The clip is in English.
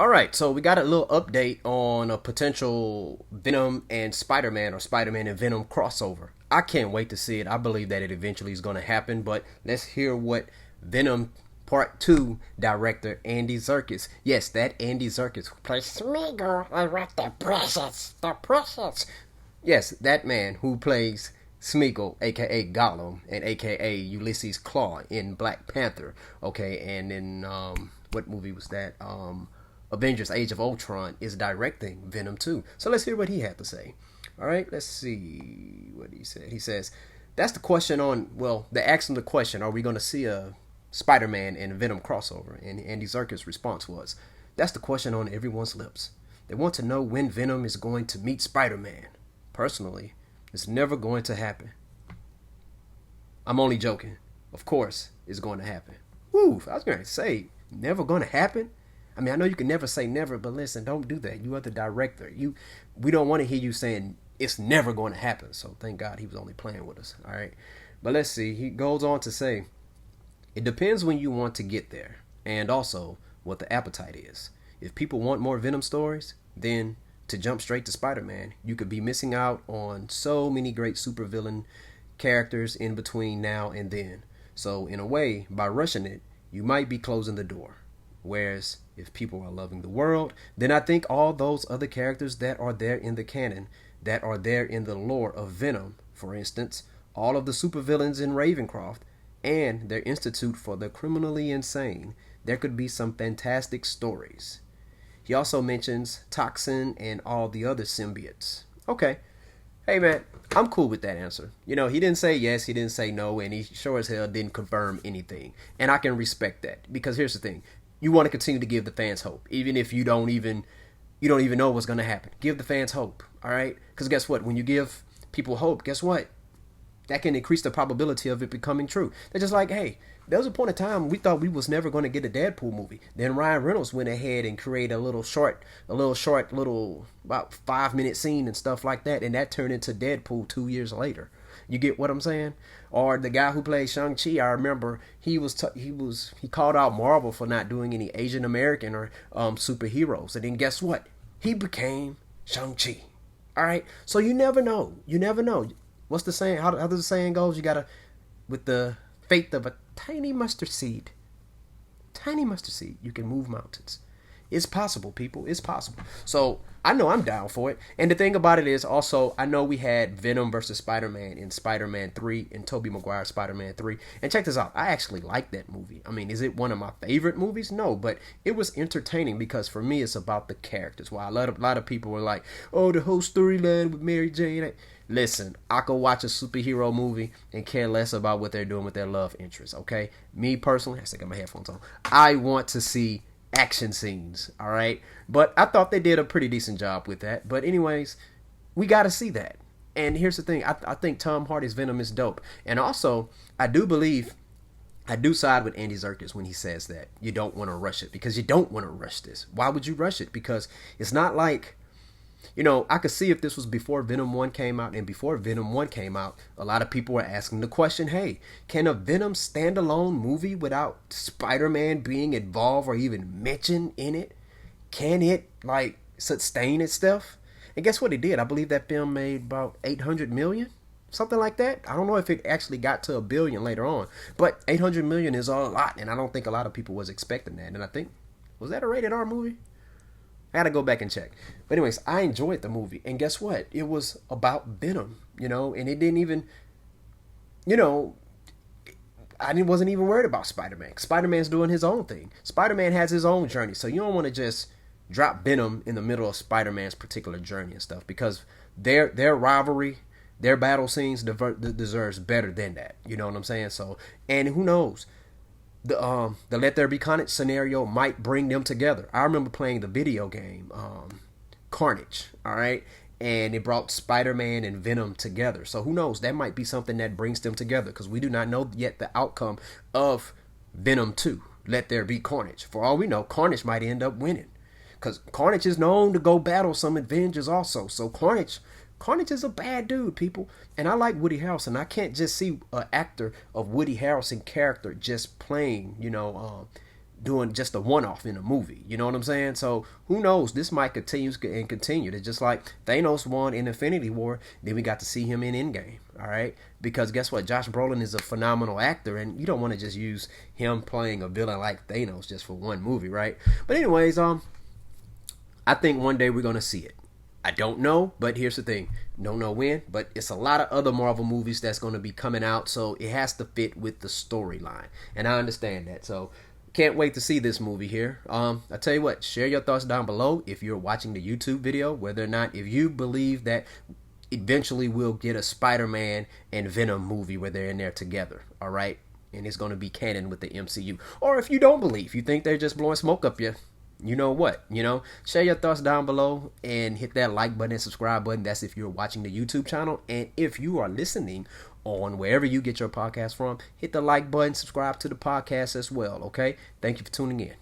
All right, so we got a little update on a potential Venom and Spider Man or Spider Man and Venom crossover. I can't wait to see it. I believe that it eventually is going to happen, but let's hear what Venom Part 2 director Andy Serkis, yes, that Andy Serkis who plays Smeagol and with the precious. Yes, that man who plays Smeagol, aka Gollum, and aka Ulysses Claw in Black Panther. Okay, and in what movie was that? Avengers: Age of Ultron is directing Venom 2. So let's hear what he had to say. All right, let's see what he said. He says, "That's the question on. Well, they asked him the question: Are we going to see a Spider Man and Venom crossover?" And Andy Serkis' response was, "That's the question on everyone's lips. They want to know when Venom is going to meet Spider Man. Personally, it's never going to happen. I'm only joking. Of course, it's going to happen." Woo! I was going to say, never going to happen. I mean, I know you can never say never, but listen, don't do that. You are the director. We don't want to hear you saying it's never going to happen. So thank God he was only playing with us. All right. But let's see. He goes on to say, "It depends when you want to get there, and also what the appetite is. If people want more Venom stories, then to jump straight to Spider-Man, you could be missing out on so many great supervillain characters in between now and then. So in a way, by rushing it, you might be closing the door. Whereas if people are loving the world, then I think all those other characters that are there in the canon, that are there in the lore of Venom, for instance, all of the supervillains in Ravencroft, and their Institute for the Criminally Insane, there could be some fantastic stories." He also mentions Toxin and all the other symbiotes. Okay. Hey man, I'm cool with that answer. You know, he didn't say yes, he didn't say no, and he sure as hell didn't confirm anything. And I can respect that. Because here's the thing. You want to continue to give the fans hope. Even if you don't even know what's gonna happen. Give the fans hope. Alright? Because guess what? When you give people hope, guess what? That can increase the probability of it becoming true. They're just like, hey, there was a point in time we thought we was never going to get a Deadpool movie. Then Ryan Reynolds went ahead and created a little short, about 5-minute scene and stuff like that, and that turned into Deadpool 2 years later. You get what I'm saying? Or the guy who played Shang-Chi, I remember he called out Marvel for not doing any Asian American or superheroes, and then guess what? He became Shang-Chi. All right, so you never know. You never know. What's the saying? How does the saying goes? You gotta, with the faith of a tiny mustard seed, you can move mountains. It's possible, people. It's possible. So I know I'm down for it. And the thing about it is also, I know we had Venom versus Spider-Man in Spider-Man 3 and Tobey Maguire's Spider-Man 3. And check this out. I actually like that movie. I mean, is it one of my favorite movies? No, but it was entertaining because for me, it's about the characters. While a lot of people were like, oh, the whole storyline with Mary Jane. Listen, I could watch a superhero movie and care less about what they're doing with their love interests, okay? Me personally, I still got my headphones on. I want to see action scenes, all right? But I thought they did a pretty decent job with that. But anyways, we got to see that. And here's the thing. I think Tom Hardy's Venom is dope. And also, I do side with Andy Serkis when he says that you don't want to rush it. Because you don't want to rush this. Why would you rush it? Because it's not like... You know, I could see if this was before Venom 1 came out, and before Venom 1 came out, a lot of people were asking the question, hey, can a Venom standalone movie without Spider-Man being involved or even mentioned in it, can it, like, sustain itself? And guess what it did? I believe that film made about 800 million, something like that. I don't know if it actually got to 1 billion later on, but 800 million is a lot, and I don't think a lot of people was expecting that. And I think, was that a rated R movie? I gotta go back and check. But anyways, I enjoyed the movie. And guess what? It was about Venom, you know, and it didn't even, you know, wasn't even worried about Spider-Man. Spider-Man's doing his own thing. Spider-Man has his own journey. So you don't want to just drop Venom in the middle of Spider-Man's particular journey and stuff. Because their rivalry, their battle scenes deserves better than that. You know what I'm saying? So, and who knows? The Let There Be Carnage scenario might bring them together. I remember playing the video game Carnage, all right, and it brought Spider-Man and Venom together. So who knows? That might be something that brings them together because we do not know yet the outcome of Venom 2. Let There Be Carnage. For all we know, Carnage might end up winning because Carnage is known to go battle some Avengers also. So Carnage is a bad dude, people. And I like Woody Harrelson. I can't just see an actor of Woody Harrelson character just playing, doing just a one-off in a movie. You know what I'm saying? So who knows? This might continue and continue. It's just like Thanos won in Infinity War, then we got to see him in Endgame. All right, because guess what? Josh Brolin is a phenomenal actor, and you don't want to just use him playing a villain like Thanos just for one movie, right? But anyways, I think one day we're gonna see it. I don't know, but here's the thing. Don't know when, but it's a lot of other Marvel movies that's going to be coming out, so it has to fit with the storyline. And I understand that. So can't wait to see this movie here. I tell you what, share your thoughts down below if you're watching the YouTube video, whether or not if you believe that eventually we'll get a Spider Man and Venom movie where they're in there together. All right? And it's going to be canon with the MCU. Or if you don't believe, you think they're just blowing smoke up your, you know what, share your thoughts down below and hit that like button and subscribe button. That's if you're watching the YouTube channel. And if you are listening on wherever you get your podcast from, hit the like button, subscribe to the podcast as well. Okay, thank you for tuning in.